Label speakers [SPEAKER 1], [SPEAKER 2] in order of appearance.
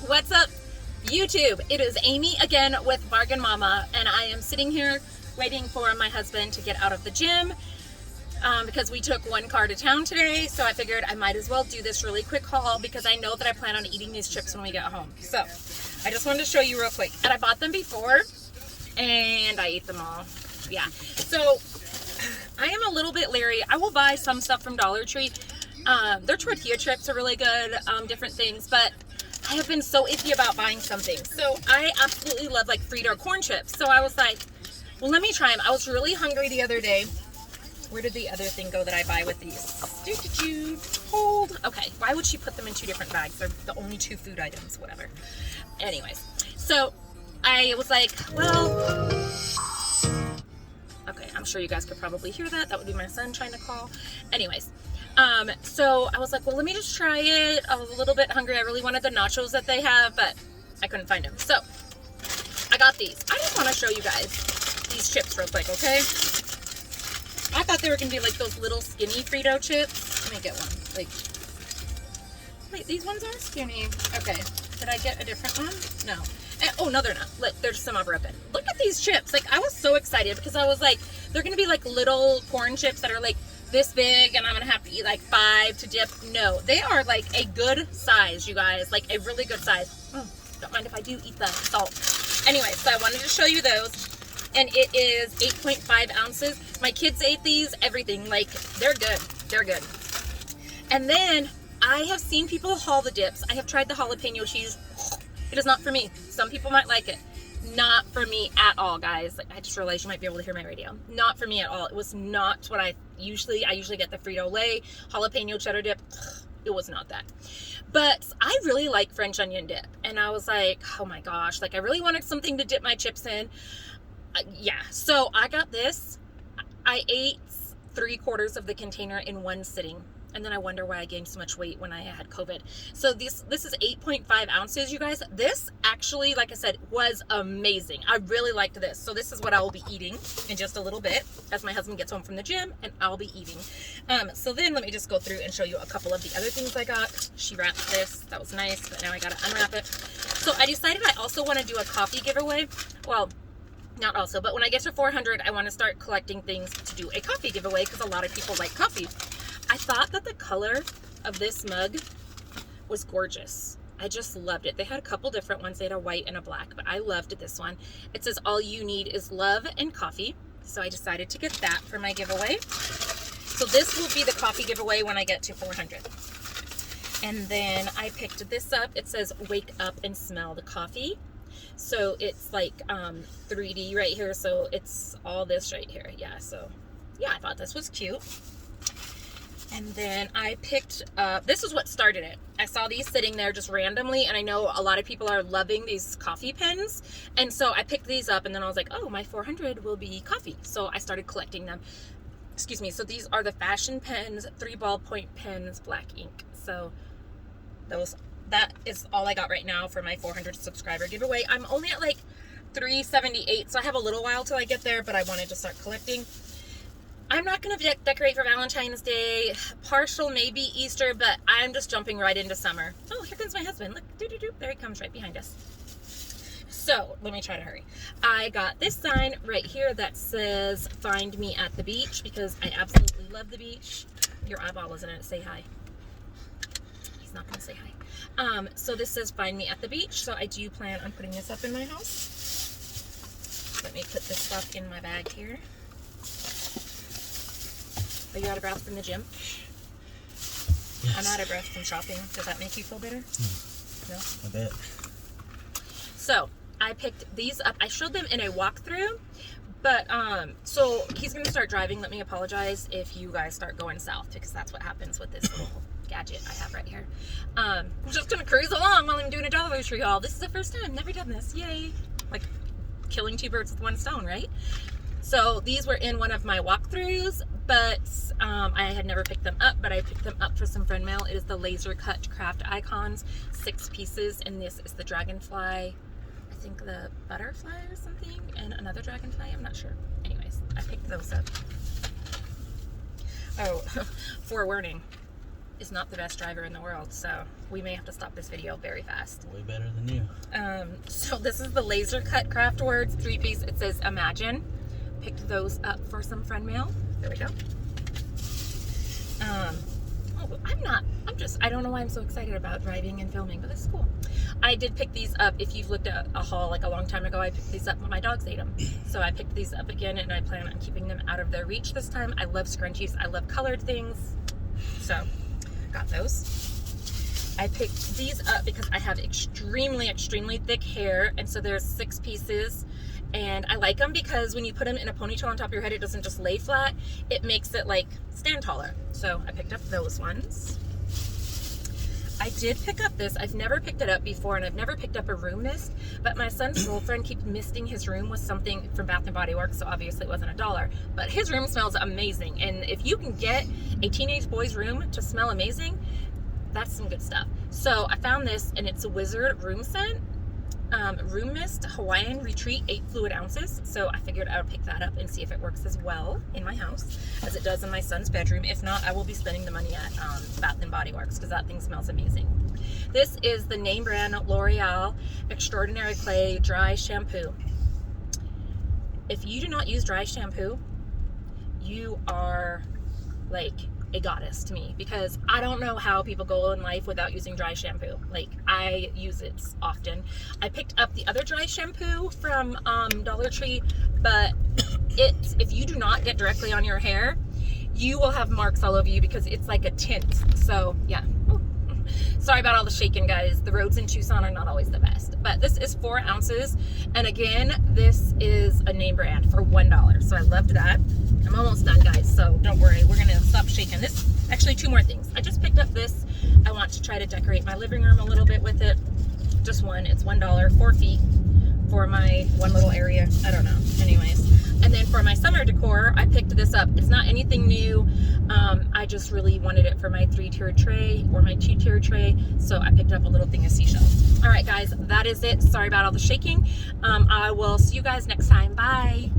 [SPEAKER 1] What's up, YouTube? It is Amy again with Bargain Mama, and I am sitting here waiting for my husband to get out of the gym because we took one car to town today, so I figured I might as well do this really quick haul because I know that I plan on eating these chips when we get home. So I just wanted to show you real quick. And I bought them before, and I ate them all. Yeah. So I am a little bit leery. I will buy some stuff from Dollar Tree. Their tortilla chips are really good, different things, but I have been so iffy about buying something. So I absolutely love like Frito corn chips. So I was like, well, let me try them. I was really hungry the other day. Where did the other thing go that I buy with these? Did you hold? Okay, why would she put them in two different bags? They're the only two food items, whatever. Anyways, so I was like, well, okay, I'm sure you guys could probably hear that. That would be my son trying to call. Anyways, so I was like, well, let me just try it. I was a little bit hungry. I really wanted the nachos that they have, but I couldn't find them. So I got these. I just want to show you guys these chips real quick, okay? I thought they were going to be like those little skinny Frito chips. Let me get one. Like, wait, these ones are skinny. Okay. Did I get a different one? No. Oh, no, they're not. Look, there's some over open. Look at these chips. Like, I was so excited because I was like, they're going to be like little corn chips that are like this big, and I'm going to have to eat like 5 to dip. No, they are like a good size, you guys. Like a really good size. Don't mind if I do eat the salt. Anyway, so I wanted to show you those. And it is 8.5 ounces. My kids ate these, everything. Like, they're good. They're good. And then I have seen people haul the dips. I have tried the jalapeno cheese. It is not for me. Some people might like it. Not for me at all, guys. Like, I just realized you might be able to hear my radio. Not for me at all. It was not what I usually get the Frito-Lay jalapeno cheddar dip. It was not that. But I really like French onion dip. And I was like, oh my gosh. Like, I really wanted something to dip my chips in. Yeah, so I got this. I ate 3/4 of the container in one sitting, and then I wonder why I gained so much weight when I had COVID. So this is 8.5 ounces, you guys. This actually, like I said, was amazing. I really liked this. So this is what I will be eating in just a little bit as my husband gets home from the gym, and I'll be eating. So then let me just go through and show you a couple of the other things I got. She wrapped this. That was nice, but now I got to unwrap it. So I decided I also want to do a coffee giveaway. Well, not also, but when I get to 400, I want to start collecting things to do a coffee giveaway because a lot of people like coffee. I thought that the color of this mug was gorgeous. I just loved it. They had a couple different ones. They had a white and a black, but I loved this one. It says, all you need is love and coffee. So I decided to get that for my giveaway. So this will be the coffee giveaway when I get to 400. And then I picked this up. It says, wake up and smell the coffee. So it's like 3D right here. So it's all this right here. Yeah. So yeah, I thought this was cute. And then I picked up, this is what started it. I saw these sitting there just randomly. And I know a lot of people are loving these coffee pens. And so I picked these up and then I was like, oh, my 400 will be coffee. So I started collecting them. Excuse me. So these are the fashion pens, 3 ballpoint pens, black ink. So that is all I got right now for my 400 subscriber giveaway. I'm only at like 378, so I have a little while till I get there, but I wanted to start collecting. I'm not going to decorate for Valentine's Day, partial maybe Easter, but I'm just jumping right into summer. Oh, here comes my husband. Look, doo-doo-doo. There he comes right behind us. So let me try to hurry. I got this sign right here that says, find me at the beach, because I absolutely love the beach. Your eyeball isn't it? Say hi. He's not going to say hi. So this says find me at the beach. So I do plan on putting this up in my house. Let me put this stuff in my bag here. Are you out of breath from the gym?
[SPEAKER 2] Yes.
[SPEAKER 1] I'm out of breath from shopping. Does that make you feel better? No?
[SPEAKER 2] I bet.
[SPEAKER 1] So I picked these up. I showed them in a walkthrough, but so he's going to start driving. Let me apologize if you guys start going south, because that's what happens with this little gadget I have right here. I'm just gonna cruise along while I'm doing a Dollar Tree haul. This is the first time, never done this. Yay! Like killing 2 birds with 1 stone, right? So these were in one of my walkthroughs, but I had never picked them up, but I picked them up for some friend mail. It is the laser cut craft icons, 6 pieces, and this is the dragonfly, I think the butterfly or something, and another dragonfly, I'm not sure. Anyways, I picked those up. Oh, forewarning. is not the best driver in the world, so we may have to stop this video very fast.
[SPEAKER 2] Way better than you.
[SPEAKER 1] So this is the laser cut craft words 3-piece. It says Imagine. Picked those up for some friend mail. There we go. I don't know why I'm so excited about driving and filming, but this is cool. I did pick these up. If you've looked at a haul like a long time ago, I picked these up, but my dogs ate them. So I picked these up again, and I plan on keeping them out of their reach this time. I love scrunchies. I love colored things. So got those. I picked these up because I have extremely thick hair, and so there's 6 pieces. And I like them because when you put them in a ponytail on top of your head, it doesn't just lay flat. It makes it like stand taller. So I picked up those ones. I did pick up this. I've never picked it up before, and I've never picked up a room mist, but my son's girlfriend keeps misting his room with something from Bath & Body Works, so obviously it wasn't $1. But his room smells amazing, and if you can get a teenage boy's room to smell amazing, that's some good stuff. So I found this, and it's a Wizard room scent. Room Mist Hawaiian Retreat 8 fluid ounces. So I figured I would pick that up and see if it works as well in my house as it does in my son's bedroom. If not, I will be spending the money at Bath & Body Works because that thing smells amazing. This is the name brand L'Oreal Extraordinary Clay Dry Shampoo. If you do not use dry shampoo, you are like a goddess to me, because I don't know how people go in life without using dry shampoo. Like, I use it often. I picked up the other dry shampoo from Dollar Tree, but if you do not get directly on your hair, you will have marks all over you because it's like a tint. So yeah. Sorry about all the shaking, guys. The roads in Tucson are not always the best. But this is 4 ounces. And again, this is a name brand for $1. So I loved that. I'm almost done, guys. So don't worry. We're going to stop shaking. This, actually 2 more things. I just picked up this. I want to try to decorate my living room a little bit with it. Just one. It's $1, 4 feet for my one little area. I don't know. Anyways. And then for my summer decor, I picked this up. It's not anything new. I just really wanted it for my 3-tier tray or my 2-tier tray. So I picked up a little thing of seashells. All right, guys, that is it. Sorry about all the shaking. I will see you guys next time. Bye.